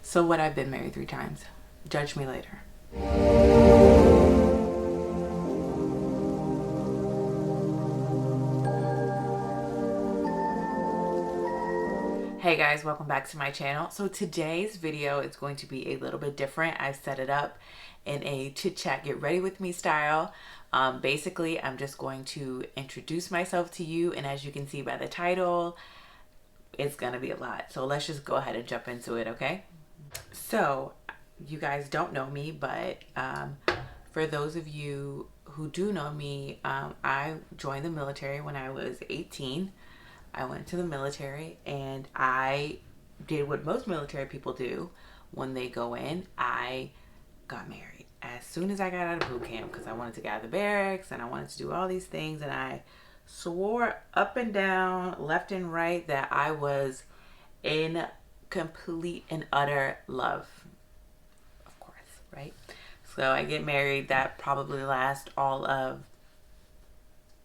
So what, I've been married 3 times. Judge me later. Hey guys, welcome back to my channel. So today's video is going to be a little bit different. I've set it up in a chit chat, get ready with me style. Basically, I'm just going to introduce myself to you, and as you can see by the title, it's gonna be a lot. So let's just go ahead and jump into it, okay? So you guys don't know me, but for those of you who do know me, I joined the military when I was 18. I went to the military and I did what most military people do when they go in. I got married as soon as I got out of boot camp because I wanted to get out of the barracks and I wanted to do all these things, and I swore up and down, left and right, that I was in complete and utter love. Of course, right? So I get married. That probably lasts all of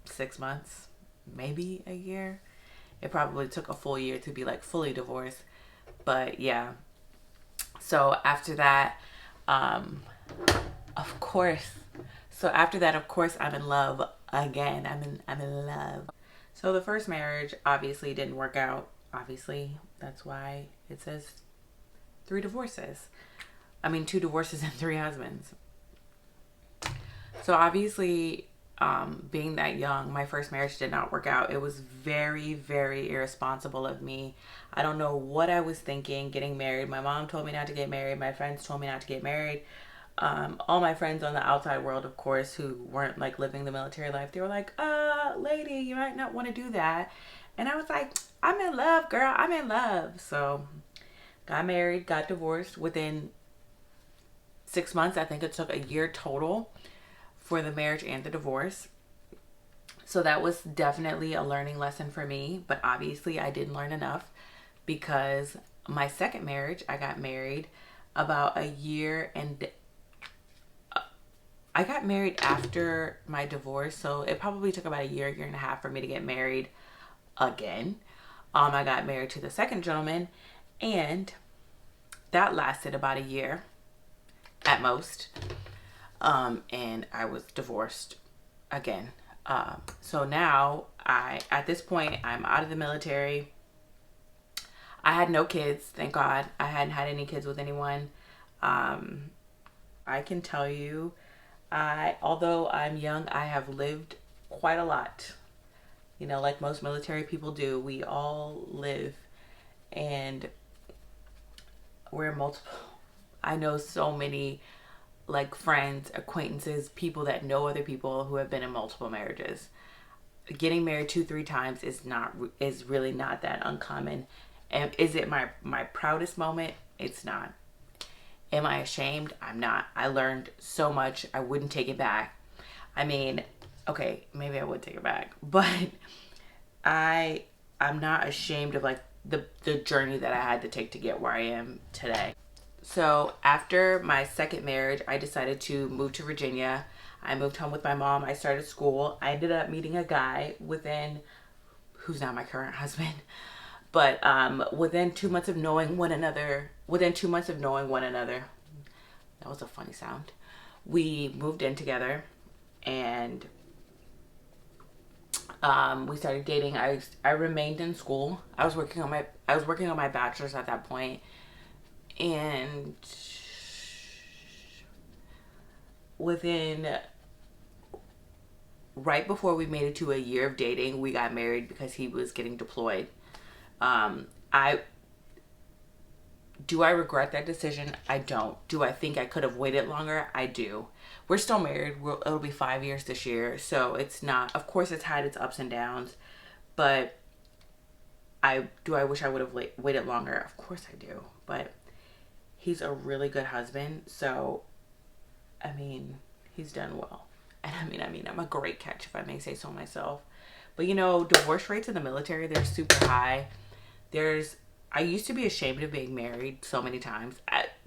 6 months, maybe a year. It probably took a full year to be like fully divorced, but yeah. So after that, of course. So after that, of course, I'm in love again. I'm in love. So the first marriage obviously didn't work out. Obviously, that's why it says 3 divorces. I mean, 2 divorces and 3 husbands. So obviously, being that young, my first marriage did not work out. It was very, very irresponsible of me. I don't know what I was thinking getting married. My mom told me not to get married. My friends told me not to get married. All my friends on the outside world, of course, who weren't like living the military life, they were like, lady, you might not want to do that. And I was like, I'm in love, girl. I'm in love. So got married, got divorced within 6 months. I think it took a year total for the marriage and the divorce. So that was definitely a learning lesson for me, but obviously I didn't learn enough because my second marriage, I got married about a year, and I got married after my divorce, so it probably took about a year and a half for me to get married again. I got married to the second gentleman, and that lasted about a year at most. And I was divorced again. So now at this point, I'm out of the military. I had no kids, thank God. I hadn't had any kids with anyone. I can tell you, although I'm young, I have lived quite a lot. You know, like most military people do, we all live, and we're multiple. I know so many like friends, acquaintances, people that know other people who have been in multiple marriages. Getting married 2-3 times is really not that uncommon. And is it my proudest moment? It's not. Am I ashamed? I'm not. I learned so much. I wouldn't take it back. I mean, okay, maybe I would take it back, but I'm not ashamed of like the journey that I had to take to get where I am today. So after my second marriage, I decided to move to Virginia. I moved home with my mom. I started school. I ended up meeting a guy who's now my current husband. But within 2 months of knowing one another, that was a funny sound. We moved in together, and we started dating. I remained in school. I was working on my bachelor's at that point. And right before we made it to a year of dating, we got married because he was getting deployed. Do I regret that decision? I don't. Do I think I could have waited longer? I do. We're still married. It'll be 5 years this year. So it's not, of course it's had its ups and downs, but I wish I would have waited longer? Of course I do. But he's a really good husband, so I mean, he's done well. And I mean, I'm a great catch, if I may say so myself. But you know, divorce rates in the military, they're super high. I used to be ashamed of being married so many times.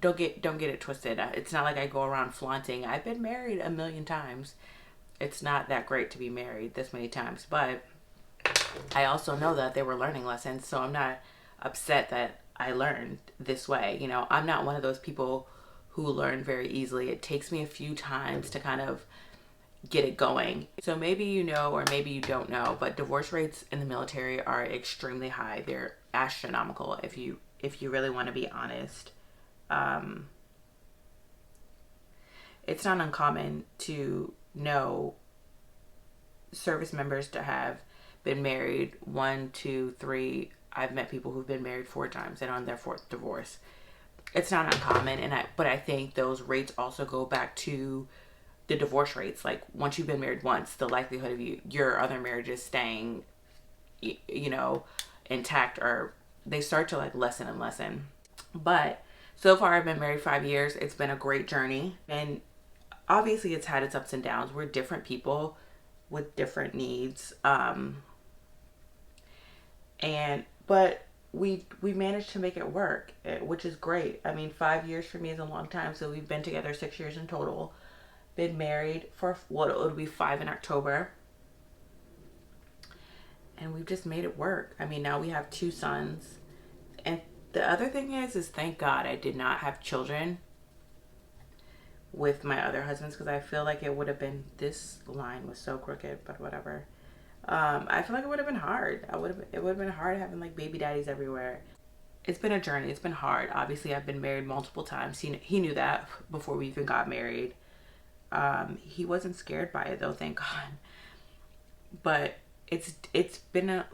Don't get it twisted. It's not like I go around flaunting. I've been married a million times. It's not that great to be married this many times, but I also know that they were learning lessons, so I'm not upset that I learned this way. You know, I'm not one of those people who learn very easily. It takes me a few times to kind of get it going. So maybe you know, or maybe you don't know, but divorce rates in the military are extremely high. They're astronomical if you really want to be honest. It's not uncommon to know service members to have been married 1, 2, 3. I've met people who've been married 4 times and on their 4th divorce. It's not uncommon, but I think those rates also go back to the divorce rates. Like once you've been married once, the likelihood of your other marriages staying, you know, intact, or they start to like lessen and lessen. But so far, I've been married 5 years. It's been a great journey, and obviously, it's had its ups and downs. We're different people with different needs, but we managed to make it work, which is great. I mean, 5 years for me is a long time. So we've been together 6 years in total. Been married for what, it'll be 5 in October, and we've just made it work. I mean, now we have 2 sons, and the other thing is thank God I did not have children with my other husbands, because I feel like it would have been, this line was so crooked, but whatever. I feel like it would have been hard. It would have been hard having like baby daddies everywhere. It's been a journey. It's been hard. Obviously, I've been married multiple times. He knew that before we even got married. He wasn't scared by it though, thank God. But it's been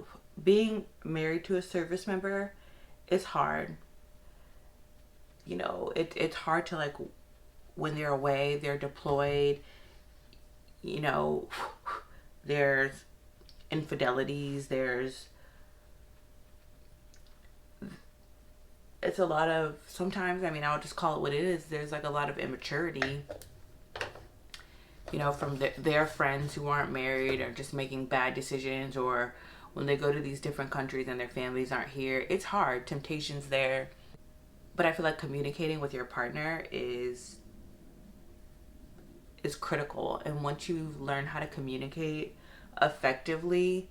being married to a service member is hard. You know, it's hard to like, when they're away, they're deployed, you know, there's infidelities, it's a lot of, sometimes, I mean, I'll just call it what it is, there's like a lot of immaturity, you know, from their friends who aren't married or just making bad decisions, or when they go to these different countries and their families aren't here. It's hard, temptation's there. But I feel like communicating with your partner is critical. And once you learn how to communicate effectively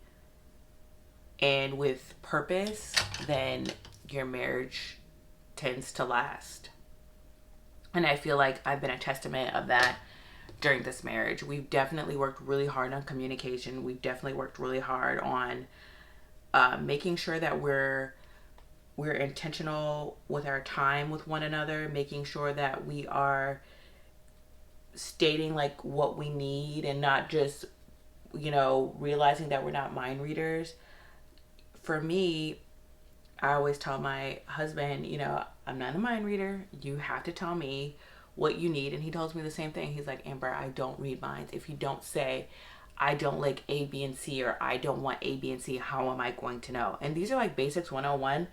and with purpose, then your marriage tends to last. And I feel like I've been a testament of that during this marriage. We've definitely worked really hard on communication. We've definitely worked really hard on making sure that we're intentional with our time with one another, making sure that we are stating like what we need and not just, you know, realizing that we're not mind readers. For me, I always tell my husband, you know, I'm not a mind reader. You have to tell me what you need. And he tells me the same thing. He's like, Amber, I don't read minds. If you don't say, I don't like A, B, and C, or I don't want A, B, and C, how am I going to know? And these are like basics 101.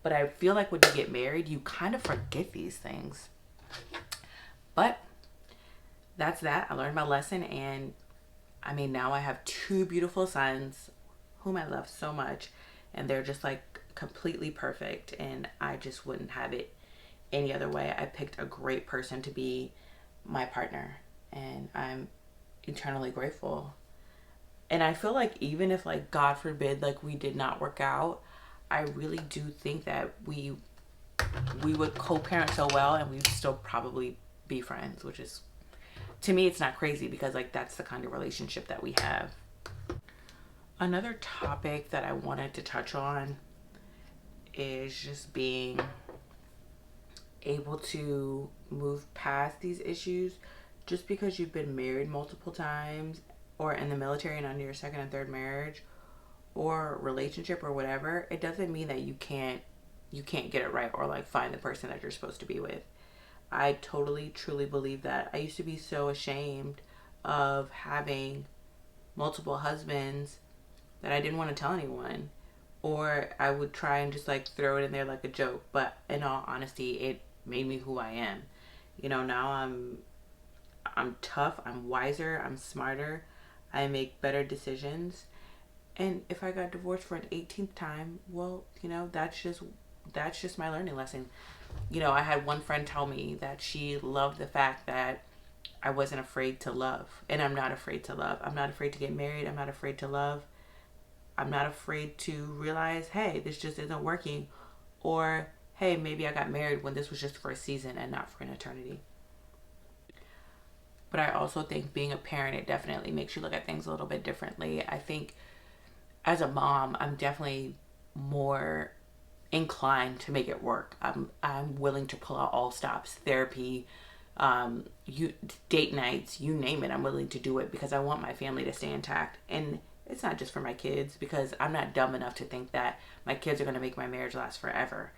But I feel like when you get married, you kind of forget these things. But that's that. I learned my lesson, and I mean, now I have 2 beautiful sons whom I love so much, and they're just like completely perfect, and I just wouldn't have it any other way. I picked a great person to be my partner, and I'm eternally grateful. And I feel like even if like God forbid like we did not work out, I really do think that we would co-parent so well, and we'd still probably be friends, which is, to me, it's not crazy, because like that's the kind of relationship that we have. Another topic that I wanted to touch on is just being able to move past these issues. Just because you've been married multiple times, or in the military and under your 2nd and 3rd marriage or relationship or whatever, it doesn't mean that you can't get it right or like find the person that you're supposed to be with. I totally truly believe that. I used to be so ashamed of having multiple husbands that I didn't want to tell anyone, or I would try and just like throw it in there like a joke. But in all honesty, it made me who I am. You know, now I'm tough, I'm wiser, I'm smarter, I make better decisions. And if I got divorced for an 18th time, well, you know, that's just my learning lesson. You know, I had one friend tell me that she loved the fact that I wasn't afraid to love. And I'm not afraid to love. I'm not afraid to get married. I'm not afraid to love. I'm not afraid to realize, hey, this just isn't working. Or, hey, maybe I got married when this was just for a season and not for an eternity. But I also think being a parent, it definitely makes you look at things a little bit differently. I think as a mom, I'm definitely more inclined to make it work. I'm willing to pull out all stops, therapy, you date nights, you name it. I'm willing to do it because I want my family to stay intact. And it's not just for my kids, because I'm not dumb enough to think that my kids are going to make my marriage last forever.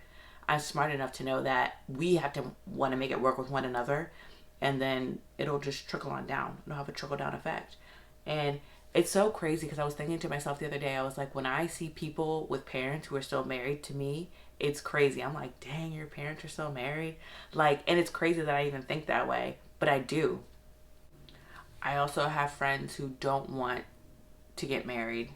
I'm smart enough to know that we have to want to make it work with one another, and then it'll just trickle on down. It'll have a trickle down effect. And it's so crazy because I was thinking to myself the other day, I was like, when I see people with parents who are still married, to me, it's crazy. I'm like, dang, your parents are still married? Like, and it's crazy that I even think that way, but I do. I also have friends who don't want to get married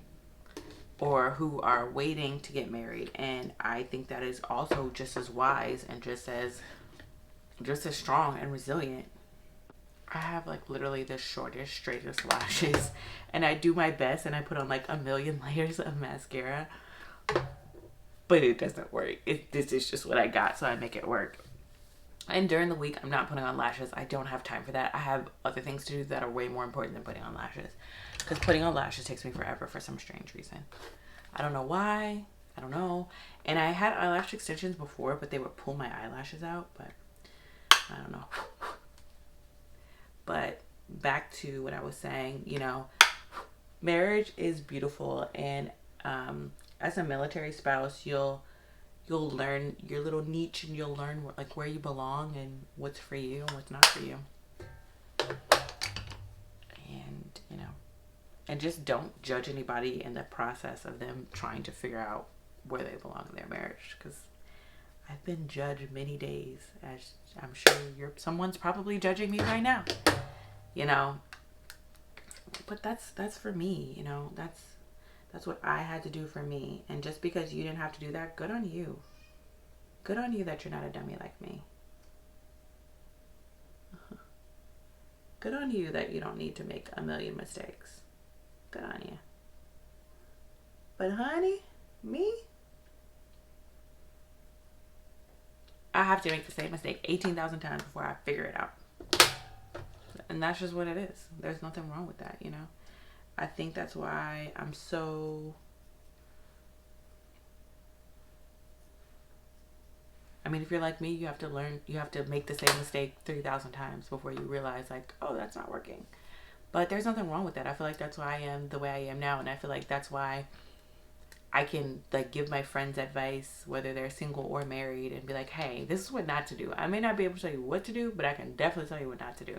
or who are waiting to get married, and I think that is also just as wise and just as strong and resilient. I have like literally the shortest, straightest lashes, and I do my best and I put on like a million layers of mascara, but it doesn't work. This is just what I got, so I make it work. And during the week, I'm not putting on lashes. I don't have time for that. I have other things to do that are way more important than putting on lashes, because putting on lashes takes me forever for some strange reason. I don't know why. I don't know. And I had eyelash extensions before, but they would pull my eyelashes out, but I don't know. But back to what I was saying, marriage is beautiful, and as a military spouse, you'll learn your little niche, and you'll learn like where you belong and what's for you and what's not for you. And and just don't judge anybody in the process of them trying to figure out where they belong in their marriage, because I've been judged many days, as I'm sure someone's probably judging me right now. But that's for me. That's what I had to do for me. And just because you didn't have to do that, good on you. Good on you that you're not a dummy like me. Good on you that you don't need to make a million mistakes. Good on you. But honey, me, I have to make the same mistake 18,000 times before I figure it out. And that's just what it is. There's nothing wrong with that, I think that's why I'm so... I mean, if you're like me, you have to make the same mistake 3,000 times before you realize, like, oh, that's not working. But there's nothing wrong with that. I feel like that's why I am the way I am now. And I feel like that's why I can, like, give my friends advice, whether they're single or married, and be like, hey, this is what not to do. I may not be able to tell you what to do, but I can definitely tell you what not to do.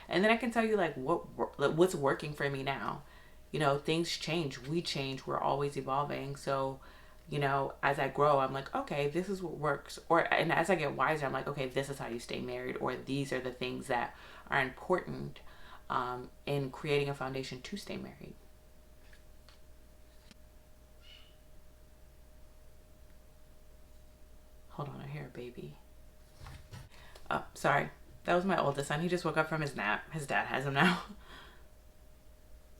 And then I can tell you, like, what's working for me now. Things change. We change. We're always evolving. So, as I grow, I'm like, okay, this is what works. And as I get wiser, I'm like, okay, this is how you stay married, or these are the things that are important in creating a foundation to stay married. Hold on, I hear a baby. Oh, sorry. That was my oldest son. He just woke up from his nap. His dad has him now.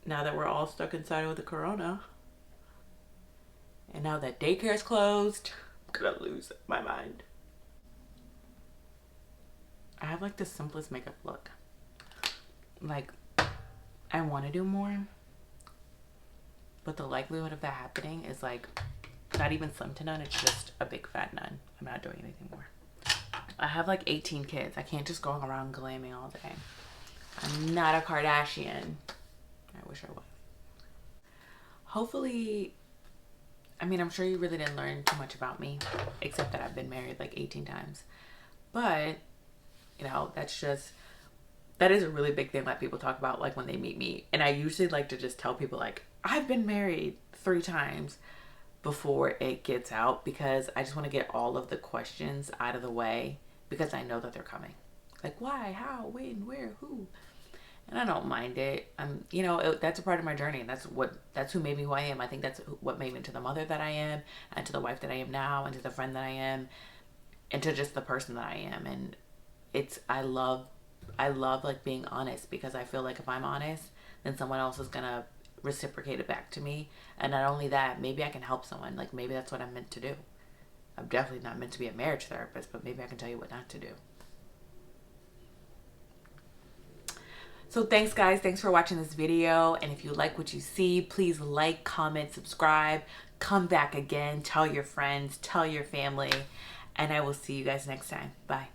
Now that we're all stuck inside with the corona. And now that daycare is closed, I'm gonna lose my mind. I have like the simplest makeup look. Like, I want to do more, but the likelihood of that happening is like not even slim to none. It's just a big fat none. I'm not doing anything more. I have like 18 kids. I can't just go around glamming all day. I'm not a Kardashian. I wish I was. Hopefully, I mean, I'm sure you really didn't learn too much about me, except that I've been married like 18 times. But, that is a really big thing that people talk about, like, when they meet me. And I usually like to just tell people, like, I've been married 3 times before it gets out, because I just want to get all of the questions out of the way, because I know that they're coming. Like, why, how, when, where, who? And I don't mind it. That's a part of my journey. That's who made me who I am. I think that's what made me into the mother that I am, and to the wife that I am now, and to the friend that I am, and to just the person that I am. And I love like being honest, because I feel like if I'm honest, then someone else is gonna reciprocate it back to me. And not only that, maybe I can help someone. Like, maybe that's what I'm meant to do. I'm definitely not meant to be a marriage therapist, but maybe I can tell you what not to do. So thanks guys, thanks for watching this video. And if you like what you see, please like, comment, subscribe, come back again, tell your friends, tell your family, and I will see you guys next time. Bye.